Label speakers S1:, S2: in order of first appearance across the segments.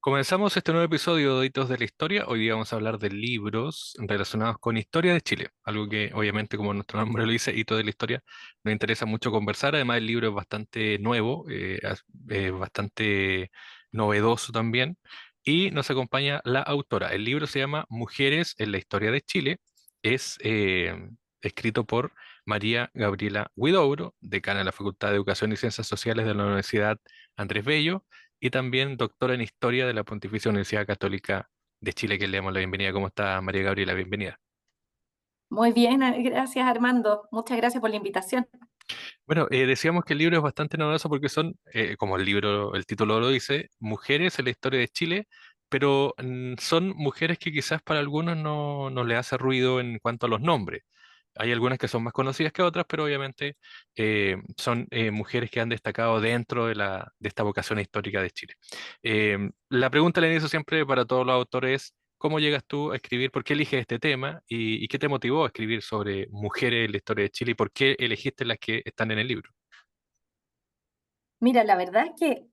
S1: Comenzamos este nuevo episodio de Hitos de la Historia. Hoy día vamos a hablar de libros relacionados con historia de Chile, algo que obviamente, como nuestro nombre lo dice, Hitos de la Historia, nos interesa mucho conversar. Además, el libro es bastante nuevo, bastante novedoso también, y nos acompaña la autora. El libro se llama Mujeres en la Historia de Chile. Es escrito por María Gabriela Huidobro, decana de la Facultad de Educación y Ciencias Sociales de la Universidad Andrés Bello y también doctora en Historia de la Pontificia Universidad Católica de Chile, que le damos la bienvenida. ¿Cómo está María Gabriela? Bienvenida.
S2: Muy bien, gracias Armando. Muchas gracias por la invitación.
S1: Bueno, decíamos que el libro es bastante novedoso porque son, como el libro, el título lo dice, mujeres en la historia de Chile, pero son mujeres que quizás para algunos no le hace ruido en cuanto a los nombres. Hay algunas que son más conocidas que otras, pero obviamente son mujeres que han destacado dentro de esta vocación histórica de Chile. La pregunta al inicio siempre para todos los autores es, ¿cómo llegas tú a escribir? ¿Por qué eliges este tema? Y qué te motivó a escribir sobre mujeres en la historia de Chile? ¿Y por qué elegiste las que están en el libro?
S2: Mira, la verdad es que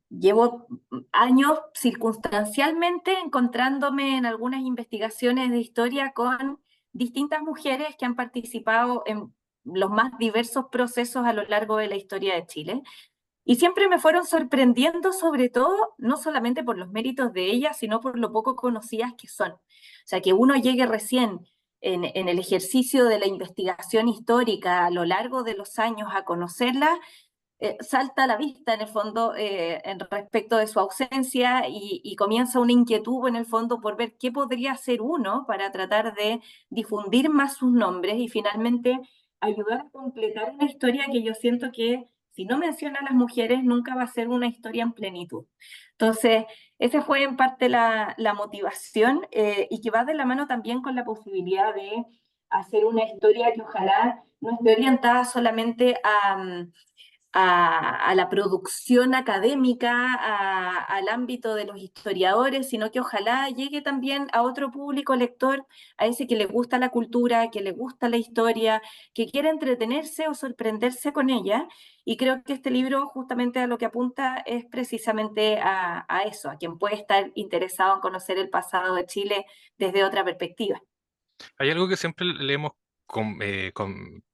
S2: llevo años circunstancialmente encontrándome en algunas investigaciones de historia con distintas mujeres que han participado en los más diversos procesos a lo largo de la historia de Chile. Y siempre me fueron sorprendiendo, sobre todo, no solamente por los méritos de ellas, sino por lo poco conocidas que son. O sea, que uno llegue recién en el ejercicio de la investigación histórica a lo largo de los años a conocerlas, salta a la vista en el fondo en respecto de su ausencia y comienza una inquietud en el fondo por ver qué podría hacer uno para tratar de difundir más sus nombres y finalmente ayudar a completar una historia que yo siento que si no menciona a las mujeres nunca va a ser una historia en plenitud. Entonces, esa fue en parte la motivación y que va de la mano también con la posibilidad de hacer una historia que ojalá no esté orientada solamente a la producción académica, al ámbito de los historiadores, sino que ojalá llegue también a otro público lector, a ese que le gusta la cultura, que le gusta la historia, que quiere entretenerse o sorprenderse con ella. Y creo que este libro justamente a lo que apunta es precisamente a eso, a quien puede estar interesado en conocer el pasado de Chile desde otra perspectiva.
S1: Hay algo que siempre le hemos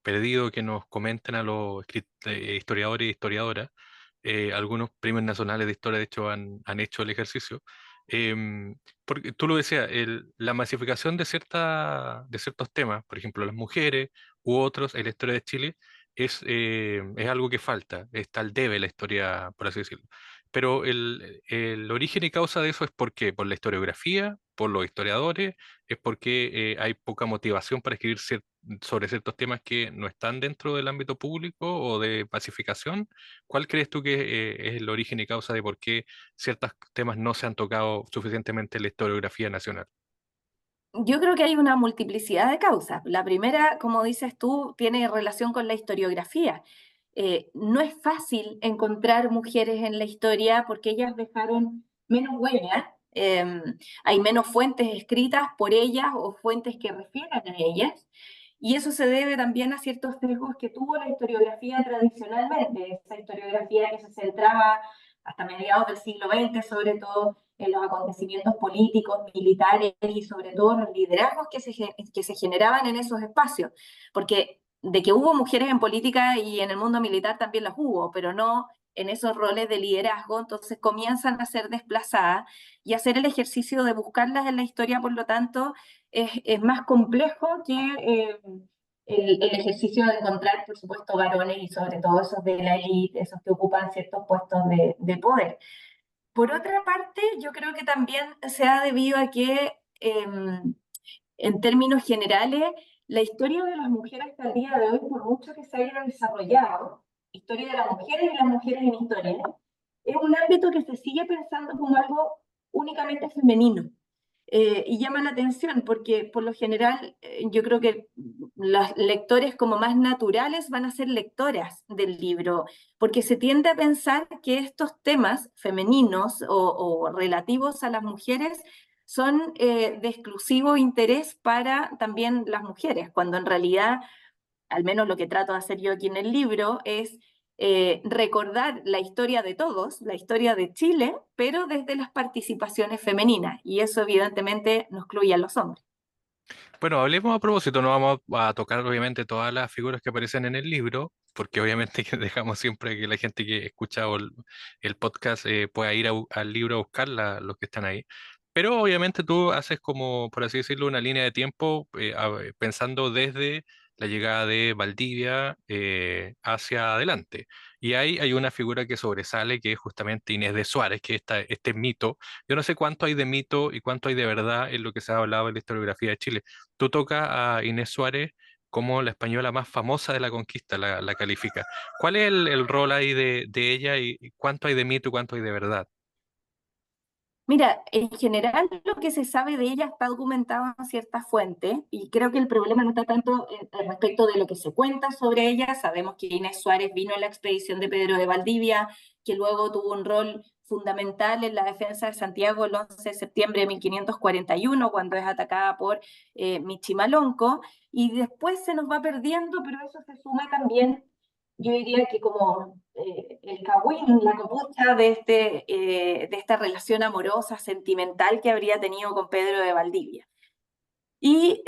S1: pedido que nos comenten a los historiadores y historiadoras. Algunos premios nacionales de historia, de hecho, han hecho el ejercicio. Porque tú lo decías, la masificación de ciertos temas, por ejemplo, las mujeres u otros en la historia de Chile, es algo que falta, está al debe la historia, por así decirlo. Pero el origen y causa de eso es ¿por qué? ¿Por la historiografía? ¿Por los historiadores? ¿Es porque hay poca motivación para escribir sobre ciertos temas que no están dentro del ámbito público o de pacificación? ¿Cuál crees tú que es el origen y causa de por qué ciertos temas no se han tocado suficientemente en la historiografía nacional?
S2: Yo creo que hay una multiplicidad de causas. La primera, como dices tú, tiene relación con la historiografía. No es fácil encontrar mujeres en la historia porque ellas dejaron menos huellas, hay menos fuentes escritas por ellas o fuentes que refieran a ellas, y eso se debe también a ciertos sesgos que tuvo la historiografía tradicionalmente, esa historiografía que se centraba hasta mediados del siglo XX, sobre todo en los acontecimientos políticos, militares y sobre todo los liderazgos que se generaban en esos espacios. Porque de que hubo mujeres en política y en el mundo militar también las hubo, pero no en esos roles de liderazgo, entonces comienzan a ser desplazadas y hacer el ejercicio de buscarlas en la historia, por lo tanto, es más complejo que el ejercicio de encontrar, por supuesto, varones y sobre todo esos de la élite, esos que ocupan ciertos puestos de poder. Por otra parte, yo creo que también se ha debido a que, en términos generales, la historia de las mujeres hasta el día de hoy, por mucho que se haya desarrollado, historia de las mujeres y las mujeres en historia, es un ámbito que se sigue pensando como algo únicamente femenino. Y llama la atención porque por lo general yo creo que los lectores como más naturales van a ser lectoras del libro, porque se tiende a pensar que estos temas femeninos o relativos a las mujeres son de exclusivo interés para también las mujeres, cuando en realidad, al menos lo que trato de hacer yo aquí en el libro, es recordar la historia de todos, la historia de Chile, pero desde las participaciones femeninas, y eso evidentemente no excluye a los hombres.
S1: Bueno, hablemos a propósito, no vamos a tocar obviamente todas las figuras que aparecen en el libro, porque obviamente que dejamos siempre que la gente que escucha el podcast pueda ir al libro a buscar los que están ahí. Pero obviamente tú haces como, por así decirlo, una línea de tiempo pensando desde la llegada de Valdivia hacia adelante. Y ahí hay una figura que sobresale, que es justamente Inés de Suárez, que es este mito. Yo no sé cuánto hay de mito y cuánto hay de verdad en lo que se ha hablado en la historiografía de Chile. Tú tocas a Inés Suárez como la española más famosa de la conquista, la califica. ¿Cuál es el rol ahí de ella y cuánto hay de mito y cuánto hay de verdad?
S2: Mira, en general lo que se sabe de ella está documentado en ciertas fuentes y creo que el problema no está tanto respecto de lo que se cuenta sobre ella. Sabemos que Inés Suárez vino en la expedición de Pedro de Valdivia, que luego tuvo un rol fundamental en la defensa de Santiago el 11 de septiembre de 1541, cuando es atacada por Michimalonco, y después se nos va perdiendo, pero eso se suma también, yo diría que como el cagüín, la copucha de esta relación amorosa, sentimental que habría tenido con Pedro de Valdivia. Y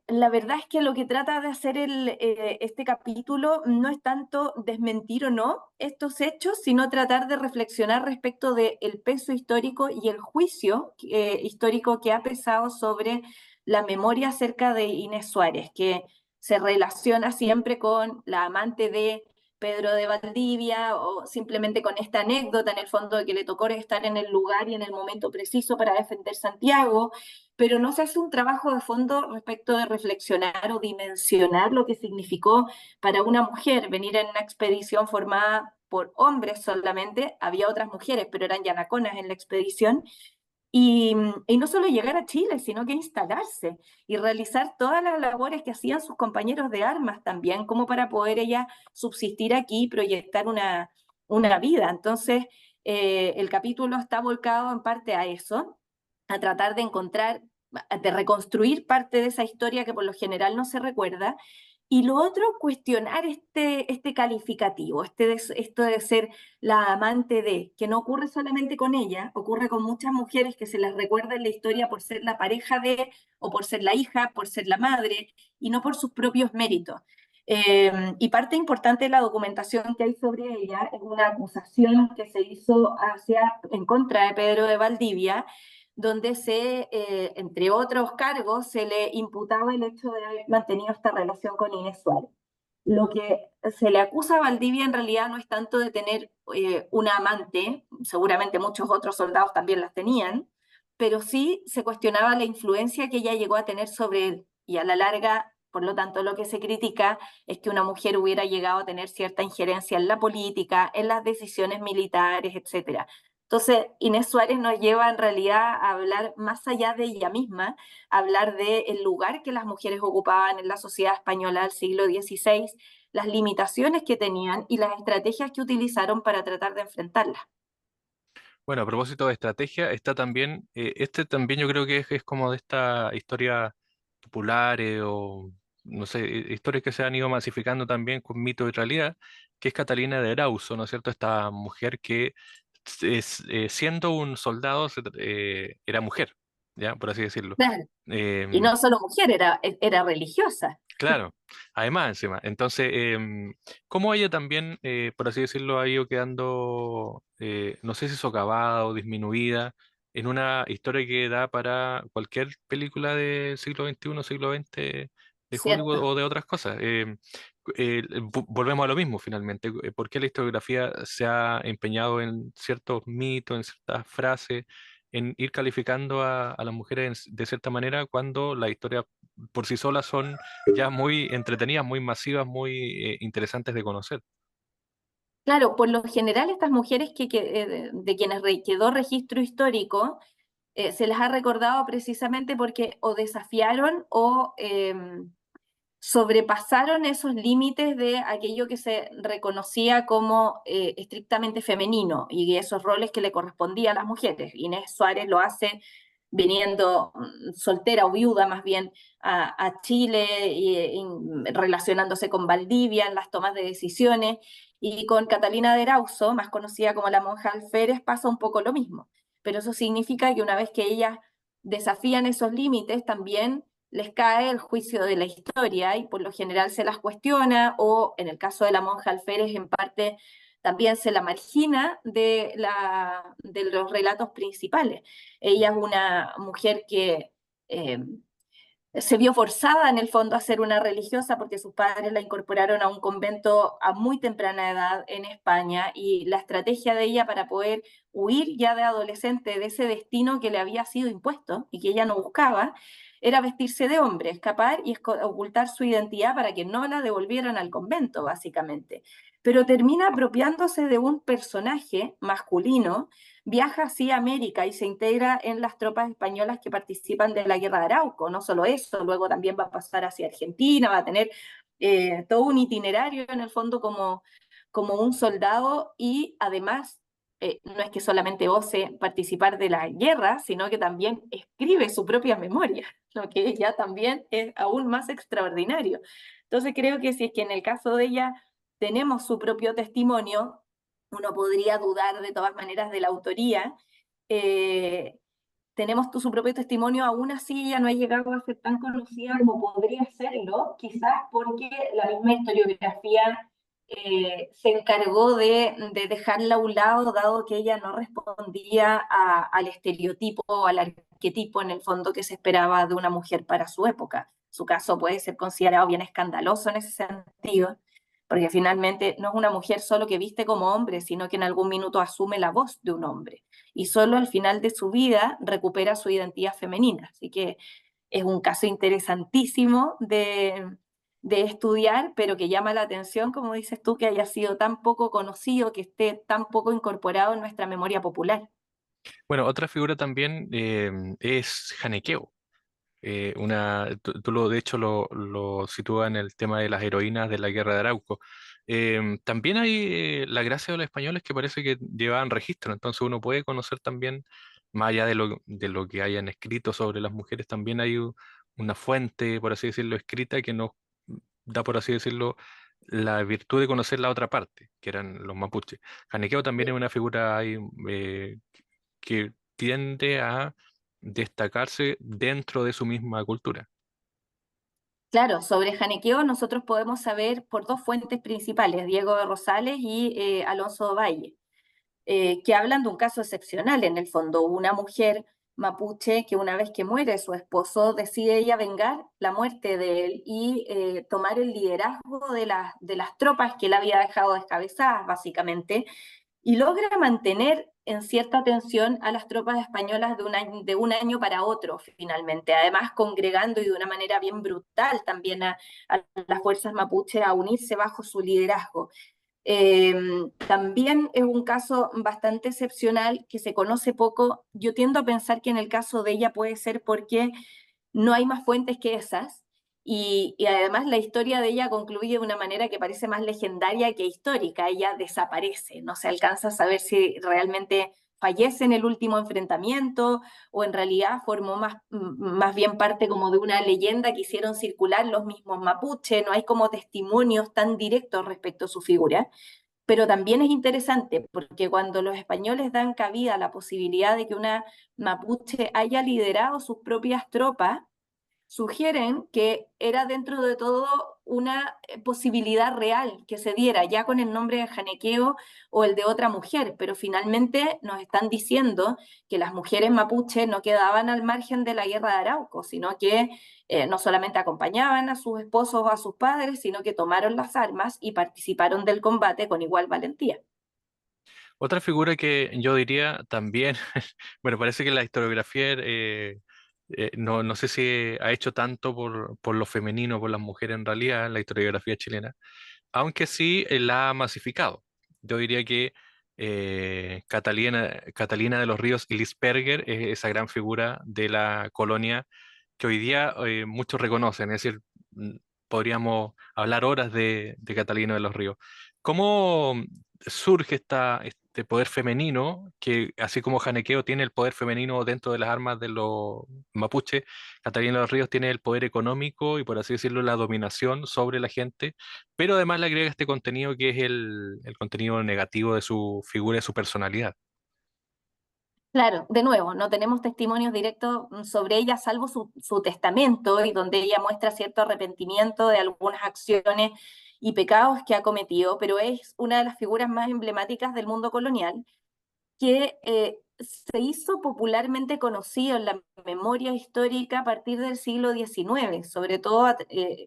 S2: la verdad es que lo que trata de hacer este capítulo no es tanto desmentir o no estos hechos, sino tratar de reflexionar respecto del peso histórico y el juicio histórico que ha pesado sobre la memoria acerca de Inés Suárez, que se relaciona siempre con la amante de Pedro de Valdivia o simplemente con esta anécdota en el fondo de que le tocó estar en el lugar y en el momento preciso para defender Santiago, pero no se hace un trabajo de fondo respecto de reflexionar o dimensionar lo que significó para una mujer venir en una expedición formada por hombres solamente, había otras mujeres, pero eran yanaconas en la expedición, y no solo llegar a Chile, sino que instalarse y realizar todas las labores que hacían sus compañeros de armas también, como para poder ella subsistir aquí y proyectar una vida. Entonces, el capítulo está volcado en parte a eso, a tratar de encontrar, de reconstruir parte de esa historia que por lo general no se recuerda. Y lo otro, cuestionar este calificativo, esto de ser la amante de, que no ocurre solamente con ella, ocurre con muchas mujeres que se les recuerda en la historia por ser la pareja de, o por ser la hija, por ser la madre, y no por sus propios méritos. Y parte importante de la documentación que hay sobre ella es una acusación que se hizo en contra de Pedro de Valdivia, donde entre otros cargos, se le imputaba el hecho de haber mantenido esta relación con Inés Suárez. Lo que se le acusa a Valdivia en realidad no es tanto de tener una amante, seguramente muchos otros soldados también las tenían, pero sí se cuestionaba la influencia que ella llegó a tener sobre él. Y a la larga, por lo tanto, lo que se critica es que una mujer hubiera llegado a tener cierta injerencia en la política, en las decisiones militares, etcétera. Entonces, Inés Suárez nos lleva en realidad a hablar más allá de ella misma, a hablar del lugar que las mujeres ocupaban en la sociedad española del siglo XVI, las limitaciones que tenían y las estrategias que utilizaron para tratar de enfrentarlas.
S1: Bueno, a propósito de estrategia, está también, este también yo creo que es como de esta historia populares o, no sé, historias que se han ido masificando también con mito y realidad, que es Catalina de Erauso, ¿no es cierto? Esta mujer que siendo un soldado era mujer, ¿ya? Por así decirlo.
S2: Claro. Y
S1: Em,
S2: no solo mujer, era religiosa.
S1: Claro, además encima. Entonces, cómo ella también, por así decirlo, ha ido quedando, no sé si socavada o disminuida en una historia que da para cualquier película del siglo XXI, siglo XX de Hollywood
S2: Cierto.
S1: o de otras cosas. Volvemos a lo mismo finalmente. ¿Por qué la historiografía se ha empeñado en ciertos mitos, en ciertas frases, en ir calificando a las mujeres de cierta manera cuando la historia por sí solas son ya muy entretenidas, muy masivas, muy interesantes de conocer?
S2: Claro, por lo general estas mujeres de quienes quedó registro histórico, se las ha recordado precisamente porque o desafiaron o sobrepasaron esos límites de aquello que se reconocía como estrictamente femenino y esos roles que le correspondían a las mujeres. Inés Suárez lo hace viniendo soltera o viuda más bien a Chile y relacionándose con Valdivia en las tomas de decisiones. Y con Catalina de Erauso, más conocida como la monja alférez, pasa un poco lo mismo. Pero eso significa que una vez que ellas desafían esos límites, también les cae el juicio de la historia y por lo general se las cuestiona o en el caso de la monja alférez en parte también se la margina de los relatos principales. Ella es una mujer que eh, se vio forzada en el fondo a ser una religiosa porque sus padres la incorporaron a un convento a muy temprana edad en España y la estrategia de ella para poder huir ya de adolescente de ese destino que le había sido impuesto y que ella no buscaba era vestirse de hombre, escapar y ocultar su identidad para que no la devolvieran al convento, básicamente. Pero termina apropiándose de un personaje masculino, viaja así a América y se integra en las tropas españolas que participan de la Guerra de Arauco. No solo eso, luego también va a pasar hacia Argentina, va a tener todo un itinerario en el fondo como un soldado y además no es que solamente ose participar de la guerra, sino que también escribe su propia memoria, lo que ya también es aún más extraordinario. Entonces creo que si es que en el caso de ella tenemos su propio testimonio, uno podría dudar de todas maneras de la autoría. Eh, tenemos su propio testimonio, aún así ella no ha llegado a ser tan conocida como podría serlo, quizás porque la misma historiografía se encargó de dejarla a un lado, dado que ella no respondía al estereotipo o al arquetipo en el fondo que se esperaba de una mujer para su época. Su caso puede ser considerado bien escandaloso en ese sentido, porque finalmente no es una mujer solo que viste como hombre, sino que en algún minuto asume la voz de un hombre y solo al final de su vida recupera su identidad femenina. Así que es un caso interesantísimo de estudiar, pero que llama la atención, como dices tú, que haya sido tan poco conocido, que esté tan poco incorporado en nuestra memoria popular.
S1: Bueno, otra figura también es Janequeo. Tú de hecho lo sitúas en el tema de las heroínas de la guerra de Arauco. También hay la gracia de los españoles que parece que llevaban registro, entonces uno puede conocer también, más allá de lo que hayan escrito sobre las mujeres, también hay una fuente, por así decirlo, escrita que nos da, por así decirlo, la virtud de conocer la otra parte, que eran los mapuches. Janequeo también es una figura ahí, que tiende a destacarse dentro de su misma cultura.
S2: Claro, sobre Janequeo nosotros podemos saber por dos fuentes principales, Diego de Rosales y Alonso Valle. Que hablan de un caso excepcional en el fondo, una mujer mapuche que una vez que muere su esposo decide ella vengar la muerte de él y tomar el liderazgo de las tropas que él había dejado descabezadas básicamente y logra mantener en cierta tensión a las tropas españolas de un año para otro finalmente, además congregando y de una manera bien brutal también a las fuerzas mapuche a unirse bajo su liderazgo. Eh, también es un caso bastante excepcional que se conoce poco. Yo tiendo a pensar que en el caso de ella puede ser porque no hay más fuentes que esas y además la historia de ella concluye de una manera que parece más legendaria que histórica. Ella desaparece, no se alcanza a saber si realmente fallece en el último enfrentamiento o en realidad formó más bien parte como de una leyenda que hicieron circular los mismos mapuche, no hay como testimonios tan directos respecto a su figura. Pero también es interesante porque cuando los españoles dan cabida a la posibilidad de que una mapuche haya liderado sus propias tropas, sugieren que era dentro de todo una posibilidad real que se diera ya con el nombre de Janequeo o el de otra mujer, pero finalmente nos están diciendo que las mujeres mapuches no quedaban al margen de la guerra de Arauco, sino que no solamente acompañaban a sus esposos o a sus padres, sino que tomaron las armas y participaron del combate con igual valentía.
S1: Otra figura que yo diría también, bueno, parece que la historiografía, no sé si ha hecho tanto por lo femenino, por las mujeres en realidad, la historiografía chilena, aunque sí la ha masificado. Yo diría que Catalina de los Ríos y Lisperger es esa gran figura de la colonia que hoy día muchos reconocen, es decir, podríamos hablar horas de Catalina de los Ríos. ¿Cómo surge de poder femenino, que así como Janequeo tiene el poder femenino dentro de las armas de los mapuches, Catalina de los Ríos tiene el poder económico y por así decirlo la dominación sobre la gente, pero además le agrega este contenido que es el contenido negativo de su figura y su personalidad.
S2: Claro, de nuevo, no tenemos testimonios directos sobre ella, salvo su testamento, y donde ella muestra cierto arrepentimiento de algunas acciones y pecados que ha cometido, pero es una de las figuras más emblemáticas del mundo colonial que se hizo popularmente conocido en la memoria histórica a partir del siglo XIX, sobre todo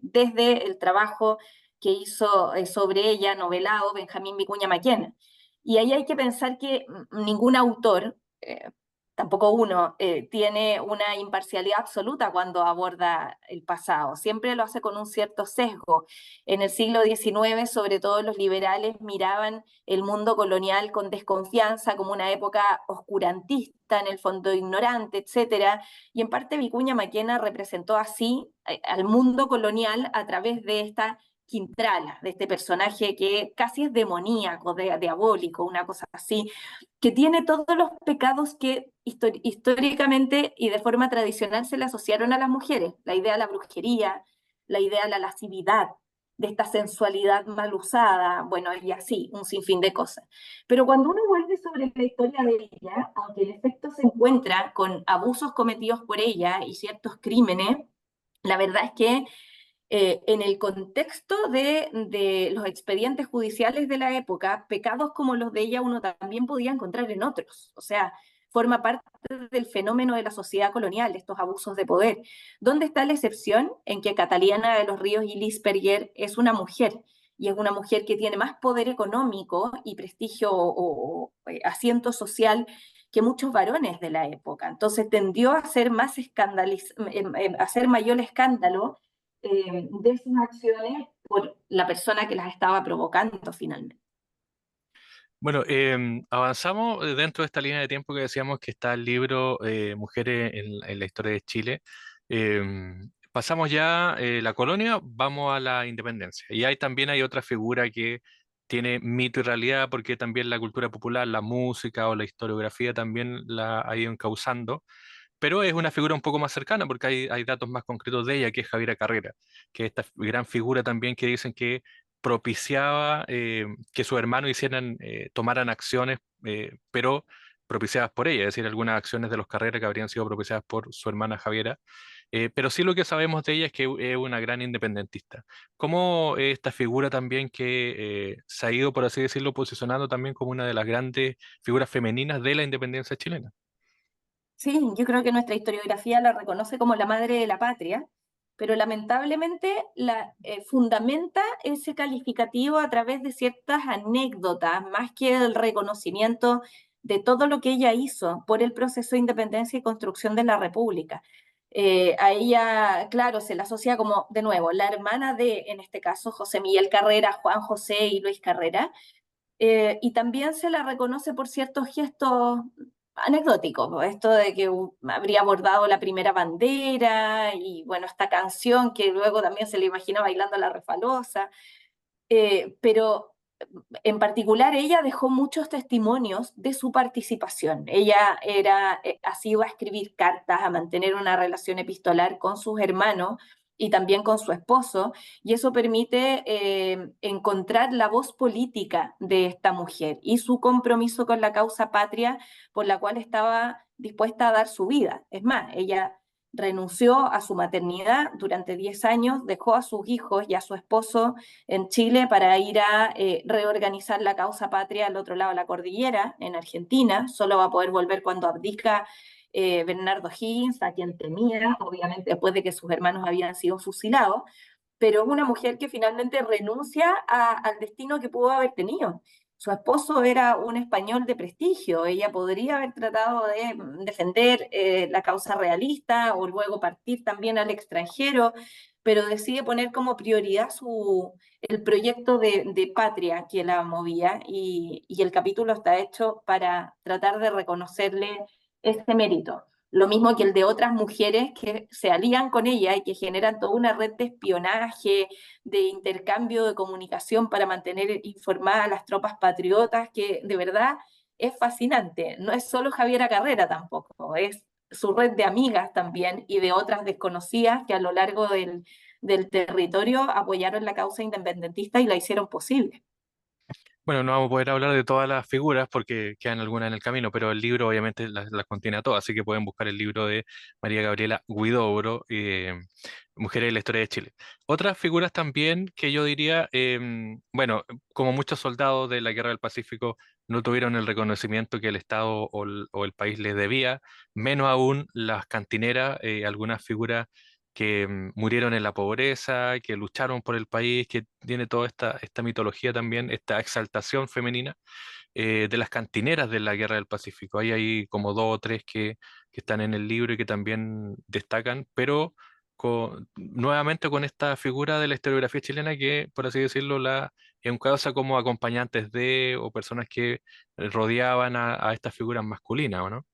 S2: desde el trabajo que hizo sobre ella, novelado, Benjamín Vicuña Maquena. Y ahí hay que pensar que ningún autor, tampoco uno, tiene una imparcialidad absoluta cuando aborda el pasado. Siempre lo hace con un cierto sesgo. En el siglo XIX, sobre todo los liberales miraban el mundo colonial con desconfianza, como una época oscurantista, en el fondo ignorante, etcétera. Y en parte Vicuña Maquena representó así al mundo colonial a través de esta Quintrala, de este personaje que casi es demoníaco, diabólico, una cosa así, que tiene todos los pecados que históricamente y de forma tradicional se le asociaron a las mujeres, la idea de la brujería, la idea de la lascividad, de esta sensualidad mal usada, bueno, y así, un sinfín de cosas. Pero cuando uno vuelve sobre la historia de ella, aunque en efecto se encuentra con abusos cometidos por ella y ciertos crímenes, la verdad es que en el contexto de los expedientes judiciales de la época, pecados como los de ella uno también podía encontrar en otros. O sea, forma parte del fenómeno de la sociedad colonial, estos abusos de poder. ¿Dónde está la excepción en que Catalina de los Ríos y Lisperger es una mujer? Y es una mujer que tiene más poder económico y prestigio asiento social que muchos varones de la época. Entonces tendió a hacer a hacer mayor escándalo de sus acciones por la persona que las estaba provocando finalmente.
S1: Bueno, avanzamos dentro de esta línea de tiempo que decíamos que está el libro Mujeres en la historia de Chile. Pasamos ya la colonia, vamos a la independencia. Y ahí también hay otra figura que tiene mito y realidad, porque también la cultura popular, la música o la historiografía también la ha ido encauzando, pero es una figura un poco más cercana porque hay datos más concretos de ella, que es Javiera Carrera, que es esta gran figura también que dicen que propiciaba que sus hermanos tomaran acciones, pero propiciadas por ella, es decir, algunas acciones de los Carrera que habrían sido propiciadas por su hermana Javiera. Pero sí lo que sabemos de ella es que es una gran independentista. Como esta figura también que se ha ido, por así decirlo, posicionando también como una de las grandes figuras femeninas de la independencia chilena.
S2: Sí, yo creo que nuestra historiografía la reconoce como la madre de la patria, pero lamentablemente fundamenta ese calificativo a través de ciertas anécdotas, más que el reconocimiento de todo lo que ella hizo por el proceso de independencia y construcción de la República. A ella, claro, se la asocia como, de nuevo, la hermana de, en este caso, José Miguel Carrera, Juan José y Luis Carrera, y también se la reconoce por ciertos gestos anecdóticos, pues, esto de que habría bordado la primera bandera y bueno, esta canción que luego también se le imagina bailando la refalosa, pero en particular ella dejó muchos testimonios de su participación. Ella así iba a escribir cartas, a mantener una relación epistolar con sus hermanos y también con su esposo, y eso permite encontrar la voz política de esta mujer y su compromiso con la causa patria por la cual estaba dispuesta a dar su vida. Es más, ella renunció a su maternidad durante 10 años, dejó a sus hijos y a su esposo en Chile para ir a reorganizar la causa patria al otro lado de la cordillera, en Argentina. Solo va a poder volver cuando abdica Bernardo Higgins, a quien temía, obviamente después de que sus hermanos habían sido fusilados, pero es una mujer que finalmente renuncia al destino que pudo haber tenido. Su esposo era un español de prestigio, ella podría haber tratado de defender la causa realista o luego partir también al extranjero, pero decide poner como prioridad el proyecto de patria que la movía, y el capítulo está hecho para tratar de reconocerle este mérito. Lo mismo que el de otras mujeres que se alían con ella y que generan toda una red de espionaje, de intercambio de comunicación para mantener informadas a las tropas patriotas, que de verdad es fascinante. No es solo Javiera Carrera tampoco, es su red de amigas también y de otras desconocidas que a lo largo del territorio apoyaron la causa independentista y la hicieron posible.
S1: Bueno, no vamos a poder hablar de todas las figuras porque quedan algunas en el camino, pero el libro obviamente las contiene a todas, así que pueden buscar el libro de María Gabriela Huidobro, Mujeres de la Historia de Chile. Otras figuras también que yo diría, bueno, como muchos soldados de la Guerra del Pacífico no tuvieron el reconocimiento que el Estado o el país les debía, menos aún las cantineras, algunas figuras que murieron en la pobreza, que lucharon por el país, que tiene toda esta mitología también, esta exaltación femenina de las cantineras de la Guerra del Pacífico. Ahí hay como dos o tres que están en el libro y que también destacan, pero nuevamente con esta figura de la historiografía chilena que, por así decirlo, la encausa como acompañantes de o personas que rodeaban a estas figuras masculinas, ¿o no?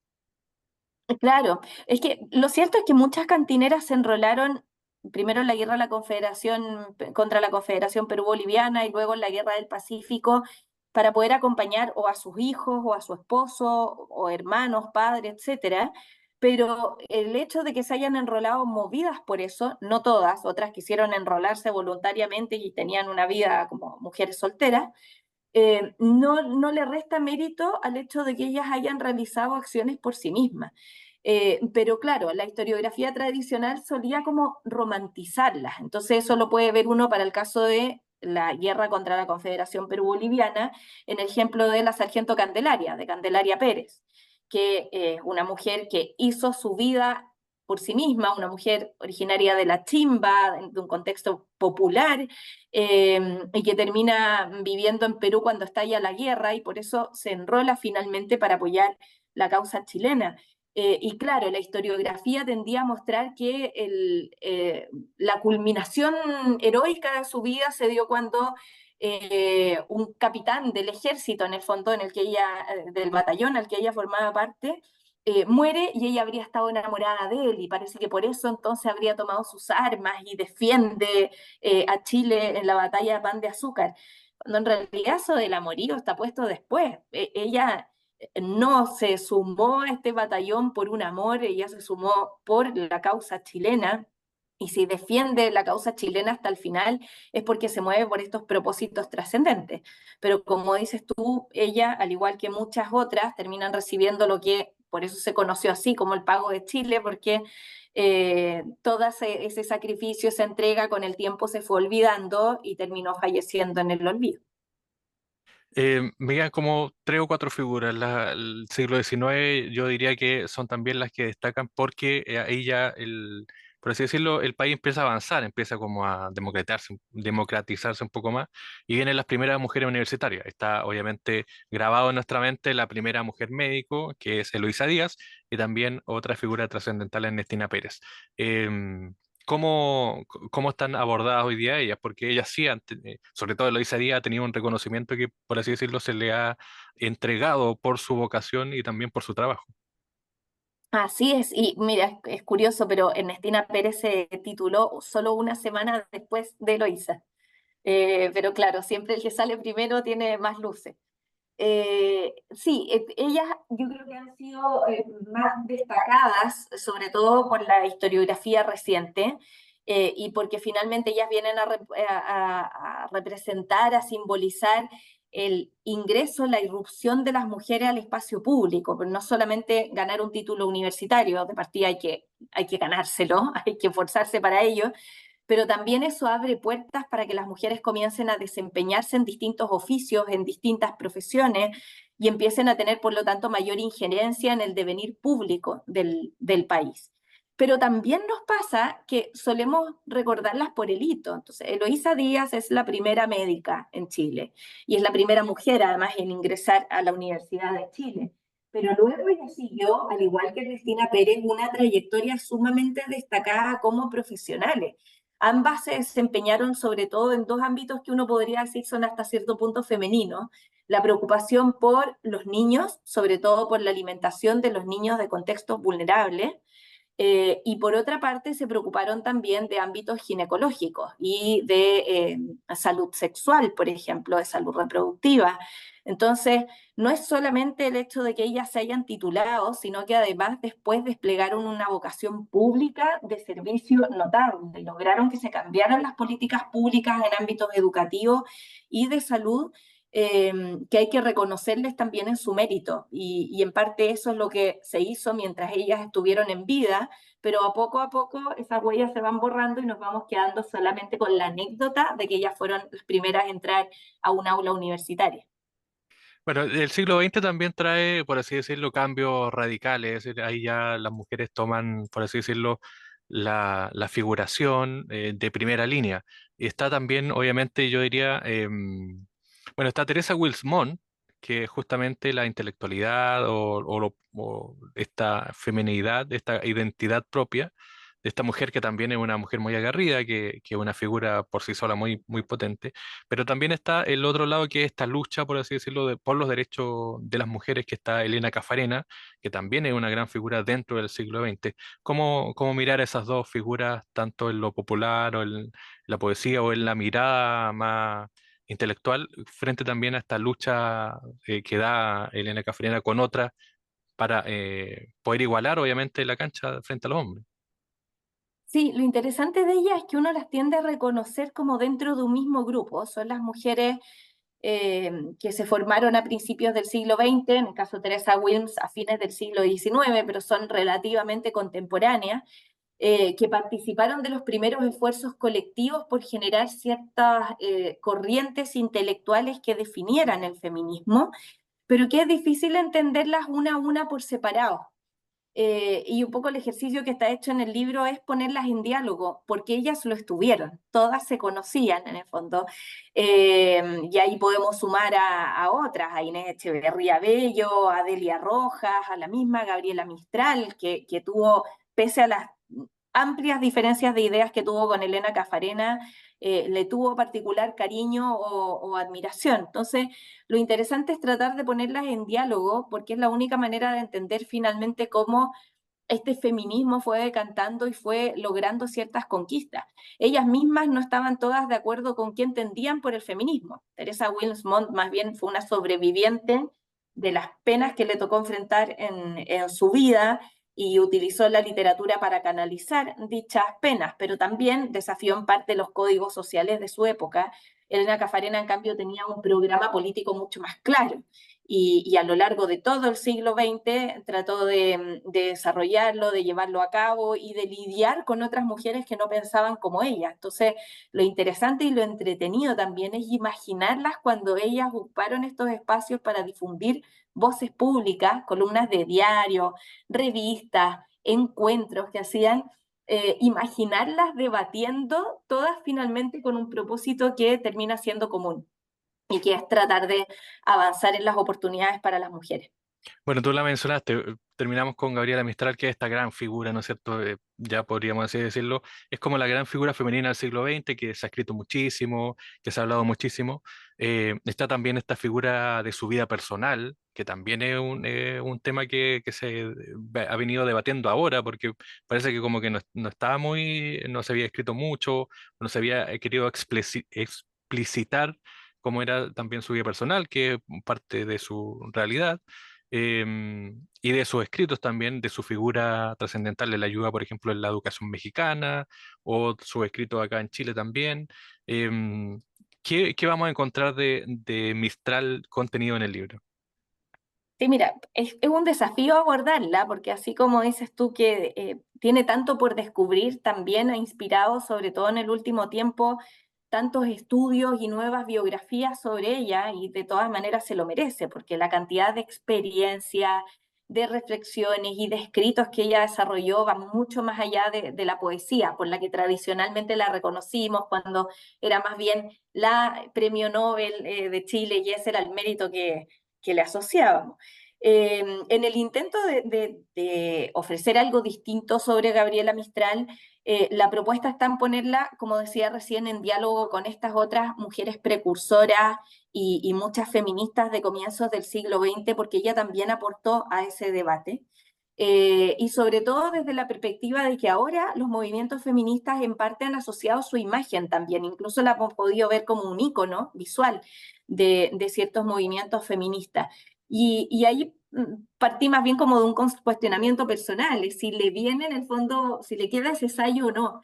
S2: Claro, es que lo cierto es que muchas cantineras se enrolaron primero en la guerra de la Confederación contra la Confederación Perú-Boliviana y luego en la guerra del Pacífico para poder acompañar o a sus hijos o a su esposo o hermanos, padres, etcétera. Pero el hecho de que se hayan enrolado movidas por eso, no todas, otras quisieron enrolarse voluntariamente y tenían una vida como mujeres solteras, no le resta mérito al hecho de que ellas hayan realizado acciones por sí mismas. Pero claro, la historiografía tradicional solía como romantizarlas, entonces eso lo puede ver uno para el caso de la guerra contra la Confederación Perú-Boliviana, en el ejemplo de la sargento Candelaria, de Candelaria Pérez, que es una mujer que hizo su vida por sí misma, una mujer originaria de la Chimba, de un contexto popular, y que termina viviendo en Perú cuando estalla la guerra y por eso se enrola finalmente para apoyar la causa chilena. Y claro, la historiografía tendía a mostrar que la culminación heroica de su vida se dio cuando un capitán del ejército, en el fondo, del batallón al que ella formaba parte, muere y ella habría estado enamorada de él y parece que por eso entonces habría tomado sus armas y defiende a Chile en la batalla de Pan de Azúcar, cuando en realidad eso del amorío está puesto después. Ella no se sumó a este batallón por un amor, ella se sumó por la causa chilena. Y si defiende la causa chilena hasta el final es porque se mueve por estos propósitos trascendentes. Pero como dices tú, ella, al igual que muchas otras, terminan recibiendo lo que por eso se conoció así como el pago de Chile, porque todo ese sacrificio, esa entrega con el tiempo se fue olvidando y terminó falleciendo en el olvido.
S1: Me quedan como tres o cuatro figuras. El siglo XIX yo diría que son también las que destacan porque ahí ya, por así decirlo, el país empieza a avanzar, empieza como a democratizarse un poco más y vienen las primeras mujeres universitarias. Está obviamente grabado en nuestra mente la primera mujer médico, que es Eloísa Díaz, y también otra figura trascendental, Ernestina Pérez. Em, cómo están abordadas hoy día ellas, porque ellas sí, sobre todo Eloísa Díaz, ha tenido un reconocimiento que, por así decirlo, se le ha entregado por su vocación y también por su trabajo.
S2: Así es, y mira, es curioso, pero Ernestina Pérez se tituló solo una semana después de Eloísa. Pero claro, siempre el que sale primero tiene más luces. Sí, ellas yo creo que han sido más destacadas, sobre todo por la historiografía reciente, y porque finalmente ellas vienen a representar, a simbolizar el ingreso, la irrupción de las mujeres al espacio público, pero no solamente ganar un título universitario, de partida hay que ganárselo, hay que esforzarse para ello, pero también eso abre puertas para que las mujeres comiencen a desempeñarse en distintos oficios, en distintas profesiones y empiecen a tener, por lo tanto, mayor injerencia en el devenir público del país. Pero también nos pasa que solemos recordarlas por el hito. Entonces, Eloísa Díaz es la primera médica en Chile y es la primera mujer, además, en ingresar a la Universidad de Chile. Pero luego ella siguió, al igual que Cristina Pérez, una trayectoria sumamente destacada como profesionales. Ambas se desempeñaron sobre todo en dos ámbitos que uno podría decir son hasta cierto punto femeninos. La preocupación por los niños, sobre todo por la alimentación de los niños de contextos vulnerables, Y por otra parte se preocuparon también de ámbitos ginecológicos y de salud sexual, por ejemplo, de salud reproductiva. Entonces, no es solamente el hecho de que ellas se hayan titulado, sino que además después desplegaron una vocación pública de servicio notable. Lograron que se cambiaran las políticas públicas en ámbitos educativos y de salud, que hay que reconocerles también en su mérito. Y en parte eso es lo que se hizo mientras ellas estuvieron en vida, pero a poco esas huellas se van borrando y nos vamos quedando solamente con la anécdota de que ellas fueron las primeras a entrar a un aula universitaria.
S1: Bueno, el siglo XX también trae, por así decirlo, cambios radicales, es decir, ahí ya las mujeres toman, por así decirlo, la figuración de primera línea. Y está también, obviamente, yo diría, bueno, está Teresa Wilsmont, que es justamente la intelectualidad o esta feminidad, esta identidad propia de esta mujer que también es una mujer muy aguerrida, que es una figura por sí sola muy, muy potente, pero también está el otro lado que es esta lucha, por así decirlo, por los derechos de las mujeres, que está Elena Cafarena, que también es una gran figura dentro del siglo XX. ¿Cómo mirar esas dos figuras, tanto en lo popular o en la poesía o en la mirada más intelectual, frente también a esta lucha que da Elena Cafarena con otras para poder igualar, obviamente, la cancha frente a los hombres?
S2: Sí, lo interesante de ellas es que uno las tiende a reconocer como dentro de un mismo grupo. Son las mujeres que se formaron a principios del siglo XX, en el caso de Teresa Wilms a fines del siglo XIX, pero son relativamente contemporáneas, que participaron de los primeros esfuerzos colectivos por generar ciertas corrientes intelectuales que definieran el feminismo, pero que es difícil entenderlas una a una por separado. Y un poco el ejercicio que está hecho en el libro es ponerlas en diálogo, porque ellas lo estuvieron, todas se conocían en el fondo. Y ahí podemos sumar a otras, a Inés Echeverría Bello, a Delia Rojas, a la misma Gabriela Mistral, que tuvo, pese a las amplias diferencias de ideas que tuvo con Elena Cafarena, le tuvo particular cariño o admiración. Entonces, lo interesante es tratar de ponerlas en diálogo, porque es la única manera de entender finalmente cómo este feminismo fue decantando y fue logrando ciertas conquistas. Ellas mismas no estaban todas de acuerdo con qué entendían por el feminismo. Teresa Wilmont más bien fue una sobreviviente de las penas que le tocó enfrentar en su vida y utilizó la literatura para canalizar dichas penas, pero también desafió en parte los códigos sociales de su época. Elena Cafarena, en cambio, tenía un programa político mucho más claro y a lo largo de todo el siglo XX trató de desarrollarlo, de llevarlo a cabo y de lidiar con otras mujeres que no pensaban como ella. Entonces, lo interesante y lo entretenido también es imaginarlas cuando ellas ocuparon estos espacios para difundir voces públicas, columnas de diario, revistas, encuentros que hacían, imaginarlas debatiendo todas finalmente con un propósito que termina siendo común y que es tratar de avanzar en las oportunidades para las mujeres.
S1: Bueno, tú la mencionaste, terminamos con Gabriela Mistral, que es esta gran figura, ¿no es cierto? Ya podríamos así decirlo, es como la gran figura femenina del siglo XX, que se ha escrito muchísimo, que se ha hablado muchísimo. Está también esta figura de su vida personal, que también es un tema que se ha venido debatiendo ahora, porque parece que como que no estaba no se había escrito mucho, no se había querido explicitar cómo era también su vida personal, que es parte de su realidad, y de sus escritos también, de su figura trascendental, de la ayuda, por ejemplo, en la educación mexicana, o sus escritos acá en Chile también. Em, ¿Qué vamos a encontrar de Mistral contenido en el libro?
S2: Sí, mira, es un desafío abordarla, porque así como dices tú que tiene tanto por descubrir, también ha inspirado, sobre todo en el último tiempo, tantos estudios y nuevas biografías sobre ella, y de todas maneras se lo merece, porque la cantidad de experiencia, de reflexiones y de escritos que ella desarrolló va mucho más allá de la poesía, por la que tradicionalmente la reconocimos cuando era más bien la premio Nobel de Chile, y ese era el mérito que le asociábamos. En el intento de ofrecer algo distinto sobre Gabriela Mistral, la propuesta está en ponerla, como decía recién, en diálogo con estas otras mujeres precursoras y muchas feministas de comienzos del siglo XX, porque ella también aportó a ese debate. Y sobre todo desde la perspectiva de que ahora los movimientos feministas en parte han asociado su imagen también, incluso la hemos podido ver como un ícono visual de ciertos movimientos feministas. Y ahí partí más bien como de un cuestionamiento personal, si le viene en el fondo, si le queda ese sallo o no.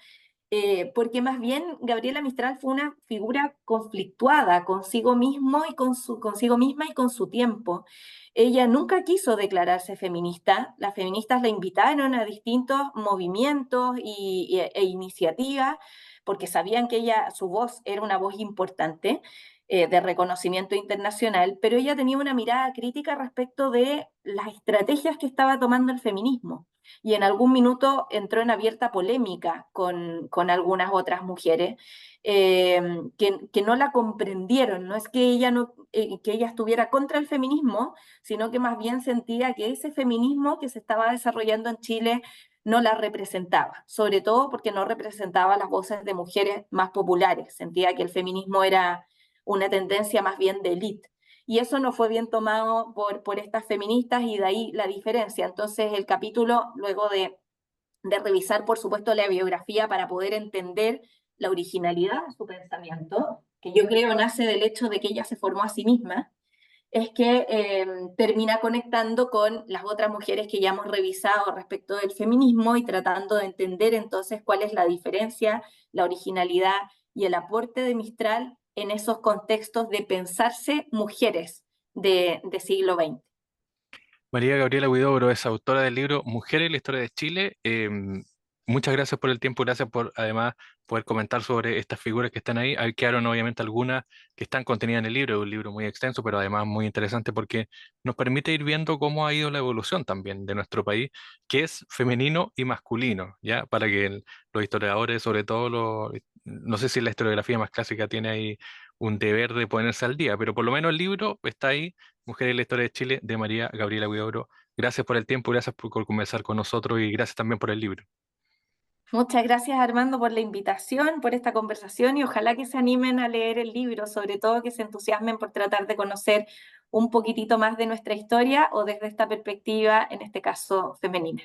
S2: Porque más bien Gabriela Mistral fue una figura conflictuada consigo mismo y consigo misma y con su tiempo. Ella nunca quiso declararse feminista. Las feministas la invitaron a distintos movimientos e iniciativas porque sabían que ella, su voz era una voz importante de reconocimiento internacional, pero ella tenía una mirada crítica respecto de las estrategias que estaba tomando el feminismo y en algún minuto entró en abierta polémica con algunas otras mujeres que no la comprendieron. No es que ella, no, que ella estuviera contra el feminismo, sino que más bien sentía que ese feminismo que se estaba desarrollando en Chile no la representaba, sobre todo porque no representaba las voces de mujeres más populares. Sentía que el feminismo era una tendencia más bien de élite y eso no fue bien tomado por estas feministas y de ahí la diferencia. Entonces el capítulo, luego de revisar, por supuesto, la biografía para poder entender la originalidad de su pensamiento, que yo creo nace del hecho de que ella se formó a sí misma, es que termina conectando con las otras mujeres que ya hemos revisado respecto del feminismo y tratando de entender entonces cuál es la diferencia, la originalidad y el aporte de Mistral en esos contextos de pensarse mujeres de siglo XX.
S1: María Gabriela Huidobro es autora del libro Mujeres en la historia de Chile. Muchas gracias por el tiempo, gracias por además poder comentar sobre estas figuras que están ahí. Ahí quedaron obviamente algunas que están contenidas en el libro, es un libro muy extenso, pero además muy interesante porque nos permite ir viendo cómo ha ido la evolución también de nuestro país, que es femenino y masculino, ¿ya? Para que los historiadores, sobre todo no sé si la historiografía más clásica tiene ahí un deber de ponerse al día, pero por lo menos el libro está ahí Mujeres en la historia de Chile, de María Gabriela Huidobro. Gracias por el tiempo, gracias por conversar con nosotros y gracias también por el libro.
S2: Muchas gracias Armando por la invitación, por esta conversación y ojalá que se animen a leer el libro, sobre todo que se entusiasmen por tratar de conocer un poquitito más de nuestra historia o desde esta perspectiva, en este caso femenina.